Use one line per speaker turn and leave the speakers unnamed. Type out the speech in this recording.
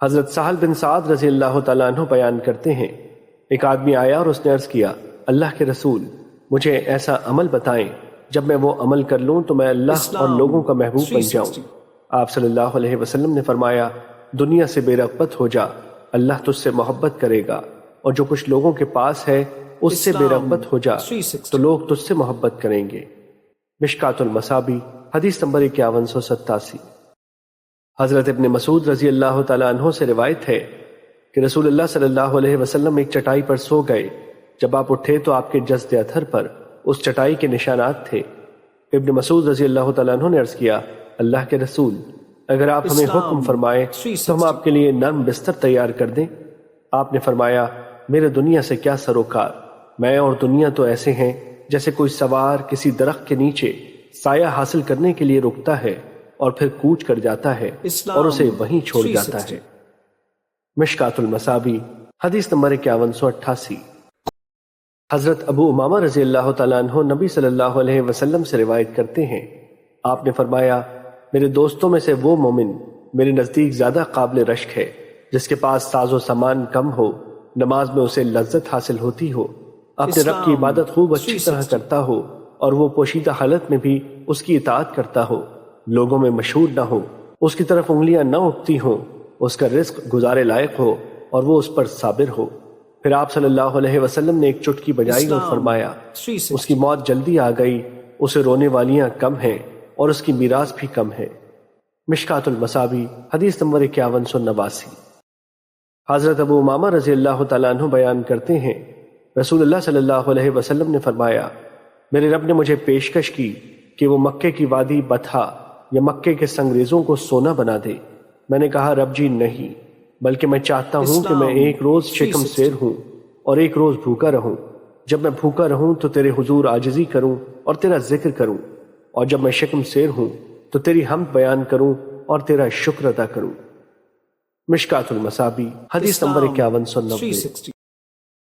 حضرت سہل بن سعد رضی اللہ تعالیٰ عنہ بیان کرتے ہیں، ایک آدمی آیا اور اس نے عرض کیا، اللہ کے رسول، مجھے ایسا عمل بتائیں جب میں وہ عمل کر لوں تو میں اللہ اور لوگوں کا محبوب بن جاؤں۔ آپ صلی اللہ علیہ وسلم نے فرمایا، دنیا سے بے رغبت ہو جا، اللہ تجھ سے محبت کرے گا، اور جو کچھ لوگوں کے پاس ہے اس سے بے رغبت ہو جا تو لوگ تجھ سے محبت کریں گے۔ مشکات المصابی حدیث نمبر 5187۔ حضرت ابن مسعود رضی اللہ تعالیٰ عنہ سے روایت ہے کہ رسول اللہ صلی اللہ علیہ وسلم ایک چٹائی پر سو گئے، جب آپ اٹھے تو آپ کے جسد اتھر پر اس چٹائی کے نشانات تھے۔ ابن مسعود رضی اللہ تعالیٰ عنہ نے عرض کیا، اللہ کے رسول، اگر آپ ہمیں حکم فرمائیں تو ہم آپ کے لیے نرم بستر تیار کر دیں۔ آپ نے فرمایا، میرے دنیا سے کیا سروکار، میں اور دنیا تو ایسے ہیں جیسے کوئی سوار کسی درخت کے نیچے سایہ حاصل کرنے کے لیے رکتا ہے اور پھر کوچ کر جاتا ہے اور اسے وہیں چھوڑ جاتا ہے۔ مشکات المصابی حدیث نمبر 5188۔ حضرت ابو امامہ رضی اللہ تعالیٰ عنہ نبی صلی اللہ علیہ وسلم سے روایت کرتے ہیں، آپ نے فرمایا، میرے دوستوں میں سے وہ مومن میرے نزدیک زیادہ قابل رشک ہے جس کے پاس ساز و سامان کم ہو، نماز میں اسے لذت حاصل ہوتی ہو، اپنے رب کی عبادت خوب اچھی طرح کرتا ہو اور وہ پوشیدہ حالت میں بھی اس کی اطاعت کرتا ہو، لوگوں میں مشہور نہ ہو، اس کی طرف انگلیاں نہ اٹھتی ہوں، اس کا رزق گزارے لائق ہو اور وہ اس پر صابر ہو۔ پھر آپ صلی اللہ علیہ وسلم نے ایک چٹکی بجائی اور فرمایا، اس کی موت جلدی آ گئی، اسے رونے والیاں کم ہیں اور اس کی میراث بھی کم ہے۔ مشکات المصابی حدیث نمبر 5189۔ حضرت ابو امامہ رضی اللہ تعالیٰ عنہ بیان کرتے ہیں، رسول اللہ صلی اللہ علیہ وسلم نے فرمایا، میرے رب نے مجھے پیشکش کی کہ وہ مکے کی وادی بطحا یا مکے کے سنگریزوں کو سونا بنا دے۔ میں نے کہا، رب جی نہیں، بلکہ میں چاہتا ہوں کہ میں ایک روز شکم سیر ہوں اور ایک روز بھوکا رہوں۔ جب میں بھوکا رہوں تو تیرے حضور عاجزی کروں اور تیرا ذکر کروں، اور جب میں شکم سیر ہوں تو تیری حمد بیان کروں اور تیرا شکر ادا کروں۔ مشکات المصابی حدیث نمبر 5190۔